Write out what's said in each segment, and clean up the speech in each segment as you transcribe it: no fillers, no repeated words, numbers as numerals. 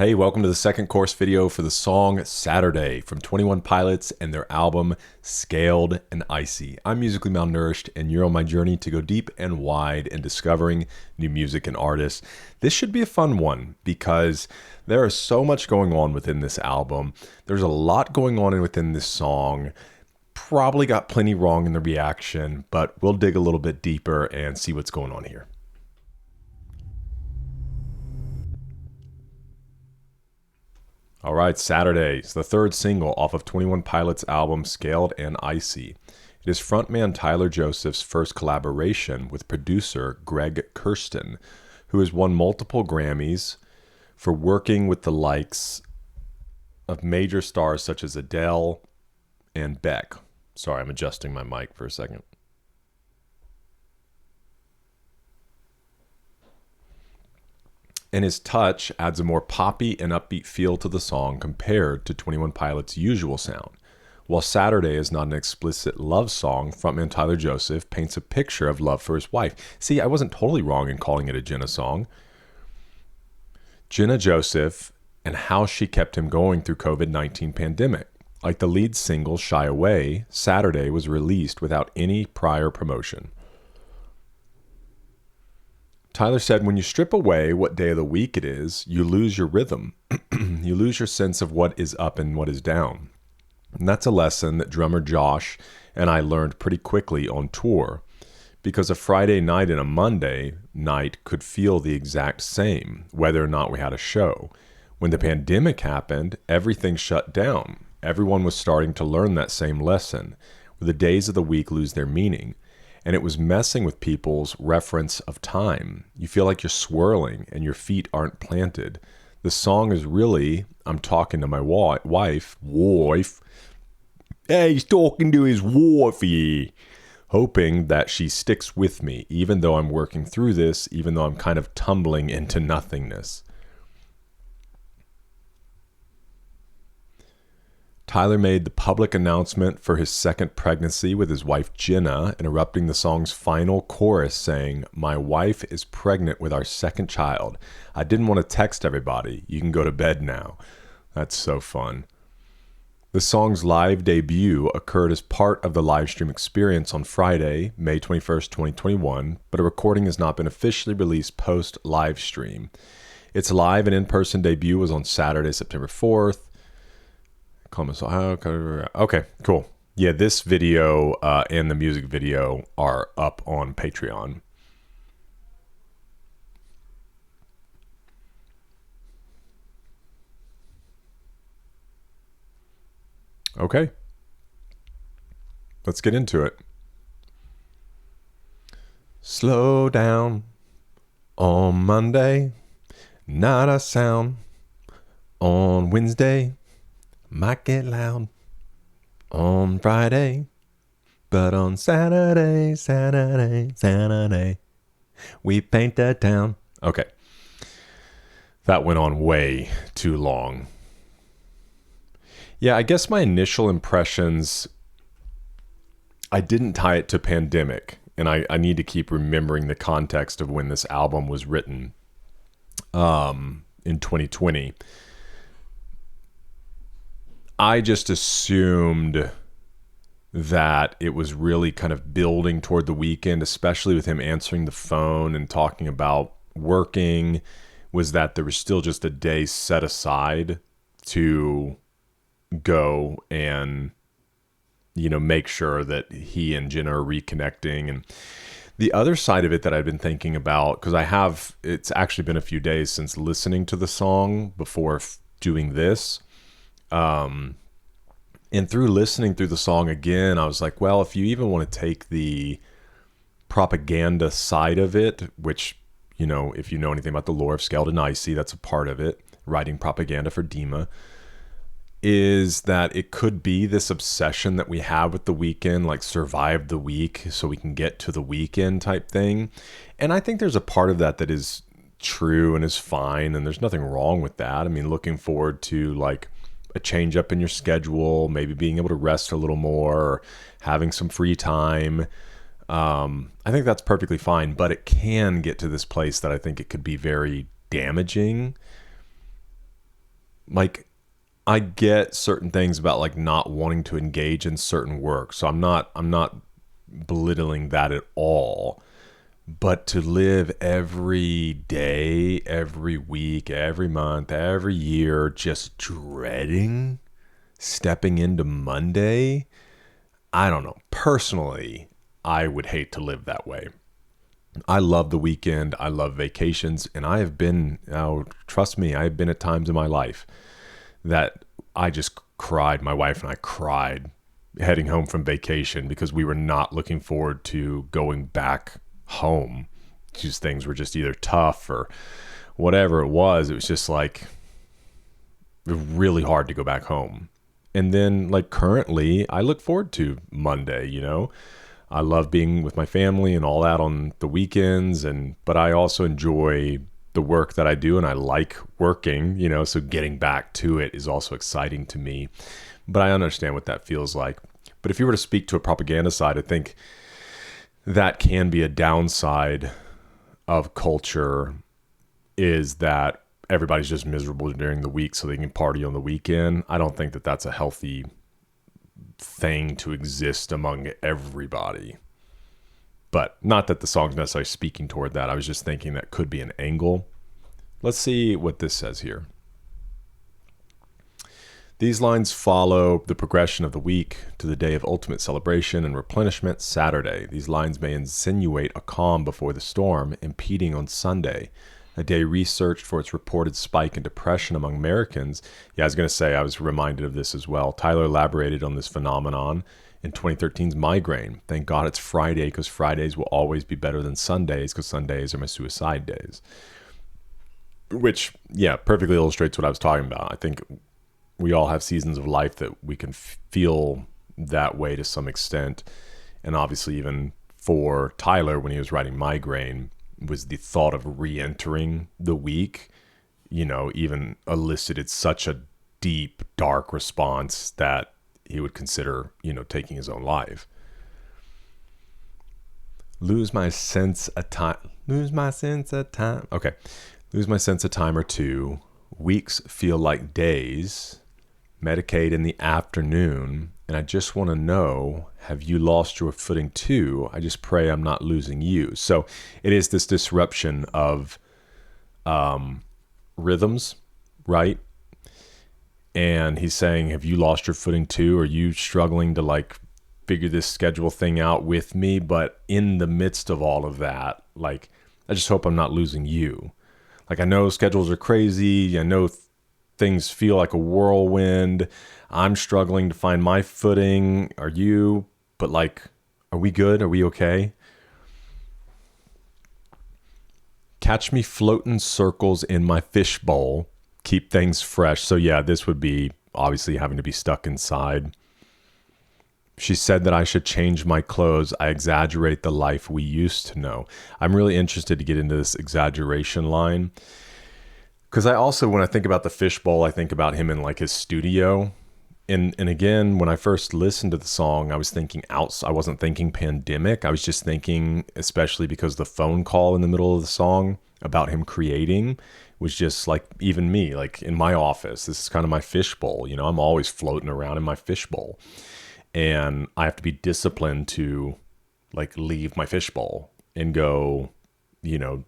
Hey, welcome to the second course video for the song Saturday from 21 Pilots and their album Scaled and Icy. I'm musically malnourished, and you're on my journey to go deep and wide in discovering new music and artists. This should be a fun one because there is so much going on within this album. There's a lot going on within this song. Probably got plenty wrong in the reaction, but we'll dig a little bit deeper and see what's going on here. All right, Saturday is the third single off of 21 Pilots' album Scaled and Icy. It is frontman Tyler Joseph's first collaboration with producer Greg Kurstin, who has won multiple Grammys for working with the likes of major stars such as Adele and Beck. Sorry, I'm adjusting my mic for a second. And his touch adds a more poppy and upbeat feel to the song compared to 21 Pilots' usual sound. While Saturday is not an explicit love song, frontman Tyler Joseph paints a picture of love for his wife. See, I wasn't totally wrong in calling it a Jenna song. Jenna Joseph and how she kept him going through COVID-19 pandemic. Like the lead single Shy Away, Saturday was released without any prior promotion. Tyler said, when you strip away what day of the week it is, you lose your rhythm. You lose your sense of what is up and what is down. And that's a lesson that drummer Josh and I learned pretty quickly on tour, because a Friday night and a Monday night could feel the exact same, whether or not we had a show. When the pandemic happened, everything shut down. Everyone was starting to learn that same lesson, where the days of the week lose their meaning. And it was messing with people's reference of time. You feel like you're swirling and your feet aren't planted. The song is really, I'm talking to my wife. Hey, he's talking to his wifey. Hoping that she sticks with me, even though I'm working through this, even though I'm kind of tumbling into nothingness. Tyler made the public announcement for his second pregnancy with his wife Jenna, interrupting the song's final chorus saying, "My wife is pregnant with our second child. I didn't want to text everybody. You can go to bed now." That's so fun. The song's live debut occurred as part of the live stream experience on Friday, May 21st, 2021, but a recording has not been officially released post-live stream. Its live and in-person debut was on Saturday, September 4th. Okay, cool. Yeah, this video and the music video are up on Patreon. Okay, let's get into it. Slow down on Monday, not a sound on Wednesday. Might get loud on Friday, but on Saturday, we paint the town. Okay, that went on way too long. Yeah, I guess my initial impressions, I didn't tie it to pandemic, and I need to keep remembering the context of when this album was written in 2020. I just assumed that it was really kind of building toward the weekend, especially with him answering the phone and talking about working, was that there was still just a day set aside to go and, make sure that he and Jenna are reconnecting. And the other side of it that I've been thinking about, because it's actually been a few days since listening to the song before doing this. And through listening through the song again, I was like, well, if you even want to take the propaganda side of it, which, if you know anything about the lore of Scaled and Icy, that's a part of it, writing propaganda for Dima, is that it could be this obsession that we have with the weekend, like survive the week so we can get to the weekend type thing. And I think there's a part of that is true and is fine, and there's nothing wrong with that. I mean, looking forward to like a change up in your schedule, maybe being able to rest a little more, or having some free time. I think that's perfectly fine, but it can get to this place that I think it could be very damaging like, I get certain things about like not wanting to engage in certain work. So I'm not belittling that at all. But to live every day, every week, every month, every year just dreading stepping into Monday, I don't know. Personally, I would hate to live that way. I love the weekend. I love vacations. And I have been, trust me, I have been at times in my life that I just cried. My wife and I cried heading home from vacation because we were not looking forward to going back home. Just things were just either tough or whatever it was. It was just like really hard to go back home. And then like currently I look forward to Monday, you know. I love being with my family and all that on the weekends, but I also enjoy the work that I do, and I like working, you know, so getting back to it is also exciting to me. But I understand what that feels like. But if you were to speak to a propaganda side, I think that can be a downside of culture, is that everybody's just miserable during the week so they can party on the weekend. I don't think that that's a healthy thing to exist among everybody. But not that the song's necessarily speaking toward that. I was just thinking that could be an angle. Let's see what this says here. These lines follow the progression of the week to the day of ultimate celebration and replenishment, Saturday. These lines may insinuate a calm before the storm, impeding on Sunday, a day researched for its reported spike in depression among Americans. Yeah, I was going to say, I was reminded of this as well. Tyler elaborated on this phenomenon in 2013's Migraine. Thank God it's Friday, because Fridays will always be better than Sundays, because Sundays are my suicide days. Which, yeah, perfectly illustrates what I was talking about. I think we all have seasons of life that we can feel that way to some extent. And obviously even for Tyler, when he was writing Migraine, was the thought of re-entering the week, you know, even elicited such a deep, dark response that he would consider, you know, taking his own life. Lose my sense of time. Okay. Lose my sense of time or two. Weeks feel like days. Medicate in the afternoon. And I just want to know, have you lost your footing too? I just pray I'm not losing you. So it is this disruption of rhythms, right? And he's saying, have you lost your footing too? Are you struggling to like figure this schedule thing out with me? But in the midst of all of that, like, I just hope I'm not losing you. Like, I know schedules are crazy. I know things feel like a whirlwind. I'm struggling to find my footing. Are you? But like, are we good? Are we okay? Catch me floating circles in my fishbowl. Keep things fresh. So yeah, this would be obviously having to be stuck inside. She said that I should change my clothes. I exaggerate the life we used to know. I'm really interested to get into this exaggeration line, because I also, when I think about the fishbowl, I think about him in like his studio. And again, when I first listened to the song, I was thinking I wasn't thinking pandemic. I was just thinking, especially because the phone call in the middle of the song about him creating was just like, even me, like in my office, this is kind of my fishbowl. You know, I'm always floating around in my fishbowl. And I have to be disciplined to like leave my fishbowl and go, you know,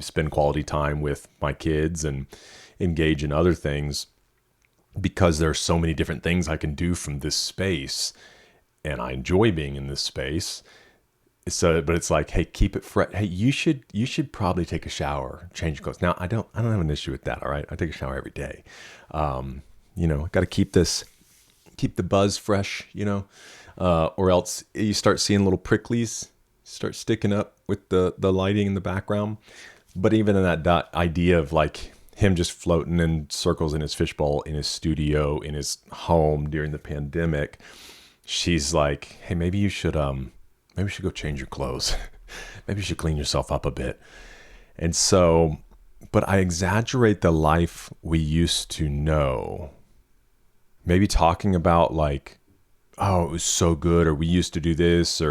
spend quality time with my kids and engage in other things, because there are so many different things I can do from this space, and I enjoy being in this space. So, but it's like, hey, keep it fresh. Hey, you should probably take a shower, change clothes. Now, I don't have an issue with that. All right, I take a shower every day. You know, got to keep the buzz fresh. You know, or else you start seeing little pricklies start sticking up with the lighting in the background. But even in that idea of like him just floating in circles in his fishbowl in his studio in his home during the pandemic, she's like, hey, maybe you should go change your clothes. Maybe you should clean yourself up a bit. And so, but I exaggerate the life we used to know. Maybe talking about like, oh, it was so good, or we used to do this,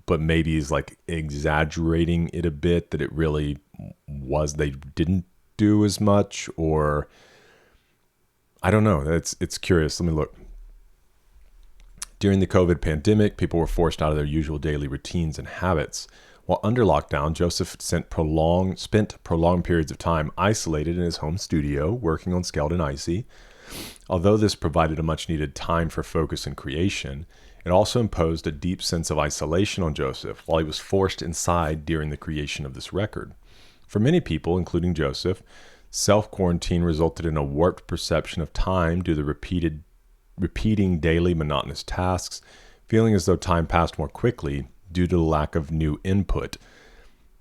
but maybe he's like exaggerating it a bit, that it really was, they didn't do as much, or I don't know. It's curious. Let me look. During the COVID pandemic, people were forced out of their usual daily routines and habits. While under lockdown, Joseph spent prolonged periods of time isolated in his home studio, working on Skeleton Icy. Although this provided a much-needed time for focus and creation, it also imposed a deep sense of isolation on Joseph while he was forced inside during the creation of this record. For many people, including Joseph, self-quarantine resulted in a warped perception of time due to the repeating daily monotonous tasks, feeling as though time passed more quickly due to the lack of new input,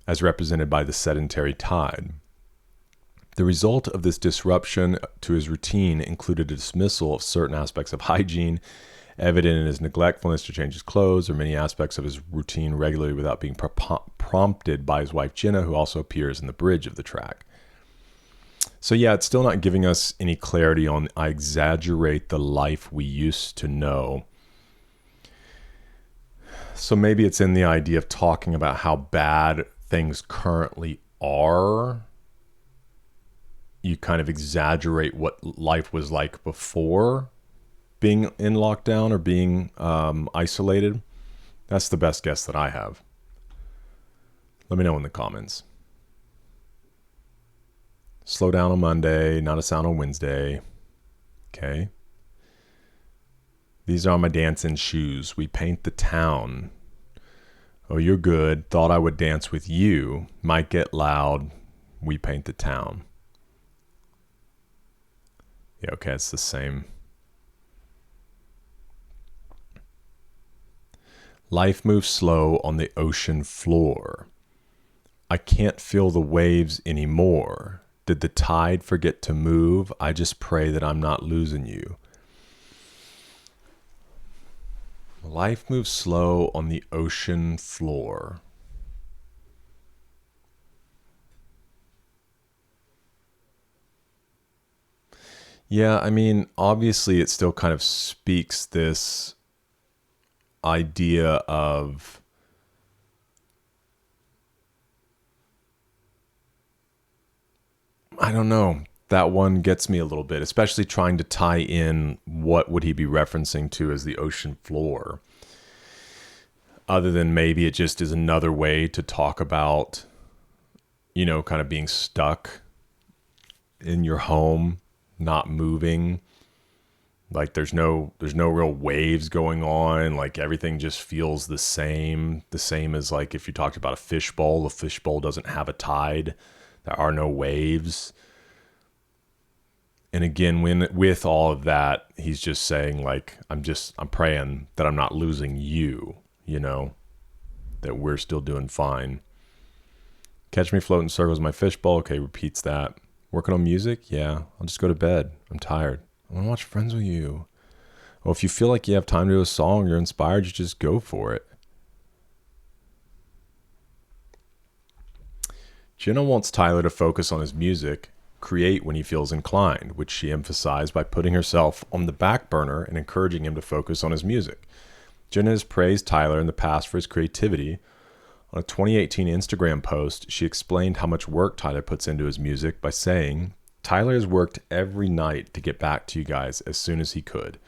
as represented by the sedentary tide. The result of this disruption to his routine included a dismissal of certain aspects of hygiene, evident in his neglectfulness to change his clothes, or many aspects of his routine regularly without being prompted by his wife Jenna, who also appears in the bridge of the track. So yeah, it's still not giving us any clarity on I exaggerate the life we used to know. So maybe it's in the idea of talking about how bad things currently are. You kind of exaggerate what life was like before being in lockdown or being isolated. That's the best guess that I have. Let me know in the comments. Slow down on Monday, not a sound on Wednesday. Okay. These are my dancing shoes. We paint the town. Oh, you're good. Thought I would dance with you. Might get loud. We paint the town. Yeah, okay, it's the same. Life moves slow on the ocean floor. I can't feel the waves anymore. Did the tide forget to move? I just pray that I'm not losing you. Life moves slow on the ocean floor. Yeah, I mean, obviously it still kind of speaks this idea of I don't know. That one gets me a little bit, especially trying to tie in what would he be referencing to as the ocean floor. Other than maybe it just is another way to talk about, kind of being stuck in your home, not moving. Like there's no real waves going on. Like everything just feels the same. The same as like if you talked about a fishbowl, the fishbowl doesn't have a tide. There are no waves. And again, with all of that, he's just saying like, I'm praying that I'm not losing you, that we're still doing fine. Catch me floating circles in my fishbowl. Okay, repeats that. Working on music? Yeah, I'll just go to bed. I'm tired. I want to watch Friends with you. Well, if you feel like you have time to do a song, you're inspired, you just go for it. Jenna wants Tyler to focus on his music, create when he feels inclined, which she emphasized by putting herself on the back burner and encouraging him to focus on his music. Jenna has praised Tyler in the past for his creativity. On a 2018 Instagram post, she explained how much work Tyler puts into his music by saying, Tyler has worked every night to get back to you guys as soon as he could.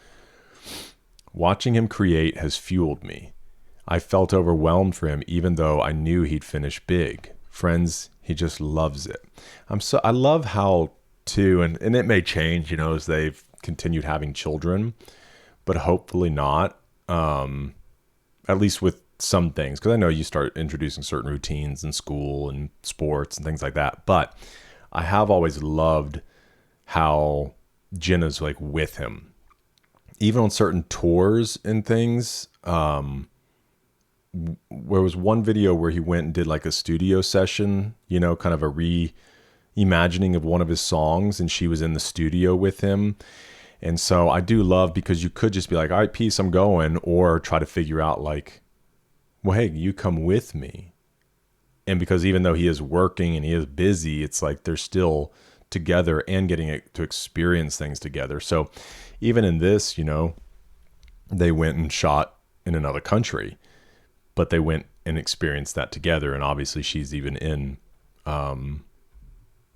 Watching him create has fueled me. I felt overwhelmed for him even though I knew he'd finish big. Friends, he just loves it. I love how too, and it may change, as they've continued having children, but hopefully not, at least with some things, because I know you start introducing certain routines in school and sports and things like that, but I have always loved how Jenna's like with him, even on certain tours and things. There was one video where he went and did like a studio session, kind of a reimagining of one of his songs, and she was in the studio with him. And so I do love, because you could just be like, all right, peace, I'm going, or try to figure out like, well, hey, you come with me. And because even though he is working and he is busy, it's like they're still together and getting to experience things together. So even in this, they went and shot in another country, but they went and experienced that together. And obviously she's even in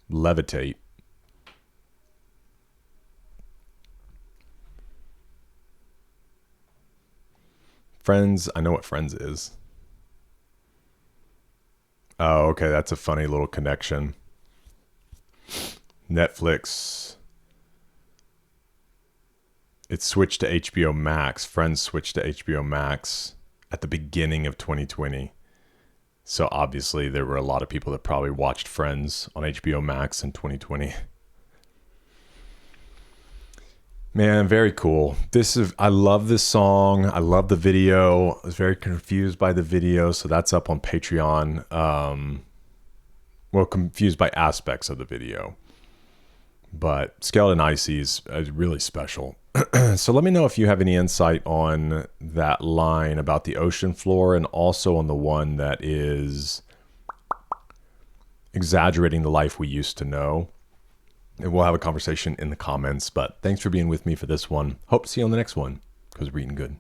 Levitate. Friends, I know what Friends is. Oh, okay, that's a funny little connection. Netflix, it switched to HBO Max. Friends switched to HBO Max at the beginning of 2020. So obviously there were a lot of people that probably watched Friends on HBO Max in 2020. Man, very cool. I love this song. I love the video. I was very confused by the video, so that's up on Patreon. Well, confused by aspects of the video. But Skeleton Icy is really special. So let me know if you have any insight on that line about the ocean floor, and also on the one that is exaggerating the life we used to know. And we'll have a conversation in the comments. But thanks for being with me for this one. Hope to see you on the next one, because we're eating good.